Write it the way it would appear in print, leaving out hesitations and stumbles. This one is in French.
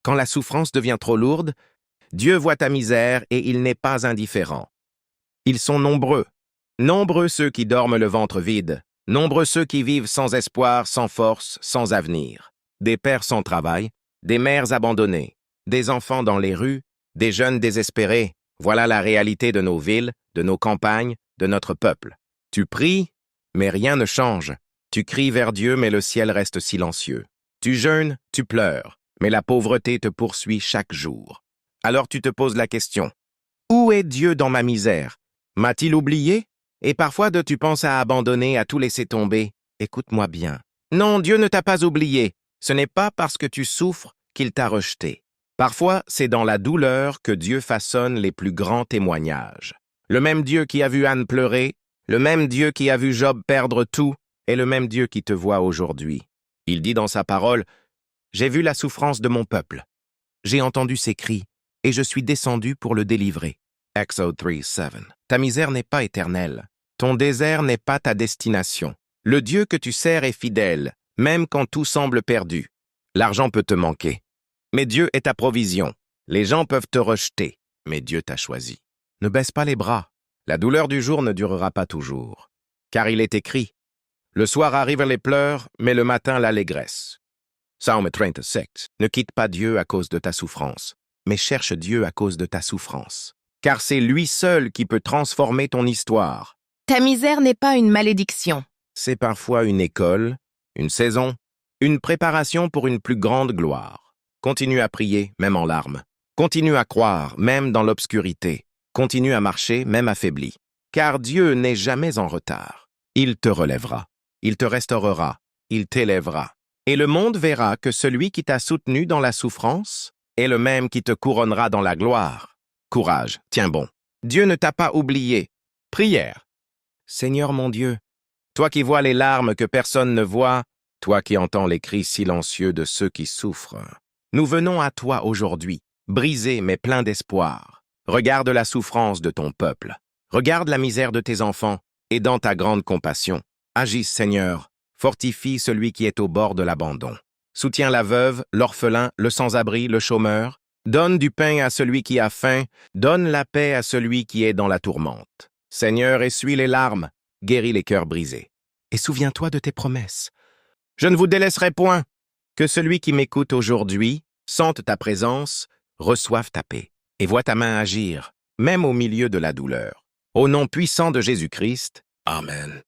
Quand la souffrance devient trop lourde, Dieu voit ta misère et il n'est pas indifférent. Ils sont nombreux. Nombreux ceux qui dorment le ventre vide. Nombreux ceux qui vivent sans espoir, sans force, sans avenir. Des pères sans travail, des mères abandonnées, des enfants dans les rues, des jeunes désespérés. Voilà la réalité de nos villes, de nos campagnes, de notre peuple. Tu pries, mais rien ne change. Tu cries vers Dieu, mais le ciel reste silencieux. Tu jeûnes, tu pleures, mais la pauvreté te poursuit chaque jour. Alors tu te poses la question, où est Dieu dans ma misère? M'a-t-il oublié? Et parfois tu penses à abandonner, à tout laisser tomber. Écoute-moi bien. Non, Dieu ne t'a pas oublié. Ce n'est pas parce que tu souffres qu'il t'a rejeté. Parfois, c'est dans la douleur que Dieu façonne les plus grands témoignages. Le même Dieu qui a vu Anne pleurer, le même Dieu qui a vu Job perdre tout, est le même Dieu qui te voit aujourd'hui. Il dit dans sa parole, « J'ai vu la souffrance de mon peuple. J'ai entendu ses cris, et je suis descendu pour le délivrer. » Exode 3:7. Ta misère n'est pas éternelle. Ton désert n'est pas ta destination. Le Dieu que tu sers est fidèle, même quand tout semble perdu. L'argent peut te manquer, mais Dieu est ta provision. Les gens peuvent te rejeter, mais Dieu t'a choisi. Ne baisse pas les bras. La douleur du jour ne durera pas toujours. Car il est écrit, « Le soir arrivent les pleurs, mais le matin l'allégresse. » Psaume 36. Ne quitte pas Dieu à cause de ta souffrance, mais cherche Dieu à cause de ta souffrance. Car c'est lui seul qui peut transformer ton histoire. Ta misère n'est pas une malédiction. C'est parfois une école, une saison, une préparation pour une plus grande gloire. Continue à prier, même en larmes. Continue à croire, même dans l'obscurité. Continue à marcher, même affaibli. Car Dieu n'est jamais en retard. Il te relèvera, il te restaurera, il t'élèvera. Et le monde verra que celui qui t'a soutenu dans la souffrance est le même qui te couronnera dans la gloire. Courage, tiens bon. Dieu ne t'a pas oublié. Prière. Seigneur mon Dieu, toi qui vois les larmes que personne ne voit, toi qui entends les cris silencieux de ceux qui souffrent, nous venons à toi aujourd'hui, brisés mais pleins d'espoir. Regarde la souffrance de ton peuple. Regarde la misère de tes enfants, et dans ta grande compassion, agis, Seigneur, fortifie celui qui est au bord de l'abandon. Soutiens la veuve, l'orphelin, le sans-abri, le chômeur. Donne du pain à celui qui a faim, donne la paix à celui qui est dans la tourmente. Seigneur, essuie les larmes, guéris les cœurs brisés. Et souviens-toi de tes promesses. Je ne vous délaisserai point. Que celui qui m'écoute aujourd'hui sente ta présence, reçoive ta paix, et voit ta main agir, même au milieu de la douleur. Au nom puissant de Jésus-Christ, Amen.